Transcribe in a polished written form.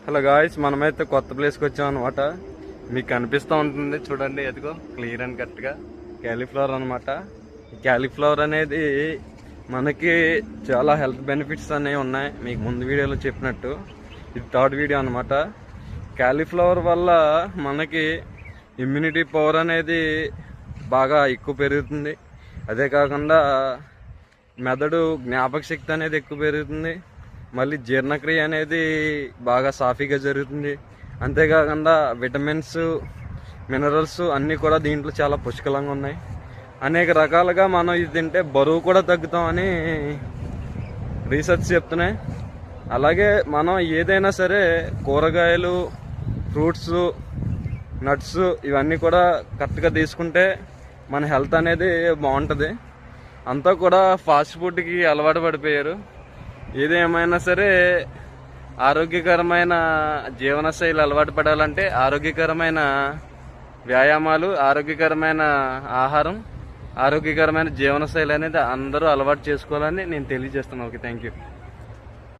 Hello guys, మనమైతే కొత్త ప్లేస్కి వచ్చాం అనమాట. మీకు కనిపిస్తూ ఉంటుంది చూడండి, ఎదుగో క్లియర్ అండ్ కరెక్ట్గా క్యాలీఫ్లవర్ అనమాట. క్యాలీఫ్లవర్ అనేది మనకి చాలా హెల్త్ బెనిఫిట్స్ అనేవి ఉన్నాయి. మీకు ముందు వీడియోలో చెప్పినట్టు ఇది థర్డ్ వీడియో అనమాట. క్యాలీఫ్లవర్ వల్ల మనకి ఇమ్యూనిటీ పవర్ అనేది బాగా ఎక్కువ పెరుగుతుంది. అదే కాకుండా మెదడు జ్ఞాపక శక్తి అనేది ఎక్కువ పెరుగుతుంది. మళ్ళీ జీర్ణక్రియ అనేది బాగా సాఫీగా జరుగుతుంది. అంతేకాకుండా విటమిన్స్, మినరల్స్ అన్నీ కూడా దీంట్లో చాలా పుష్కలంగా ఉన్నాయి. అనేక రకాలుగా మనం ఇది తింటే బరువు కూడా తగ్గుతామని రీసెర్చ్ చెప్తున్నాయి. అలాగే మనం ఏదైనా సరే కూరగాయలు, ఫ్రూట్స్, నట్స్ ఇవన్నీ కూడా కరెక్ట్గా తీసుకుంటే మన హెల్త్ అనేది బాగుంటుంది. అంతా కూడా ఫాస్ట్ ఫుడ్కి అలవాటు పడిపోయారు. ఏదేమైనా సరే ఆరోగ్యకరమైన జీవనశైలి అలవాటు పడాలంటే ఆరోగ్యకరమైన వ్యాయామాలు, ఆరోగ్యకరమైన ఆహారం, ఆరోగ్యకరమైన జీవనశైలి అనేది అందరూ అలవాటు చేసుకోవాలని నేను తెలియజేస్తున్నాను. Okay, thank you.